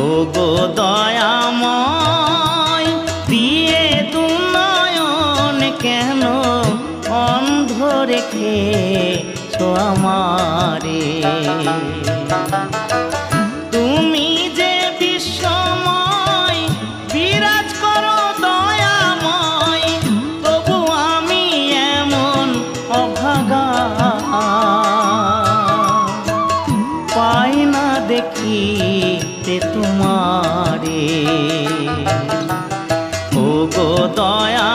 ও গো দয়াময় দিয়ে দুনয়ন কেন অন্ধ রেখেছো আমারে। তুমি যে বিশ্বময় বিরাজ করো দয়াময়, তবু আমি এমন অভাগা পাই না দেখিতে তোমারে। ও গো দয়া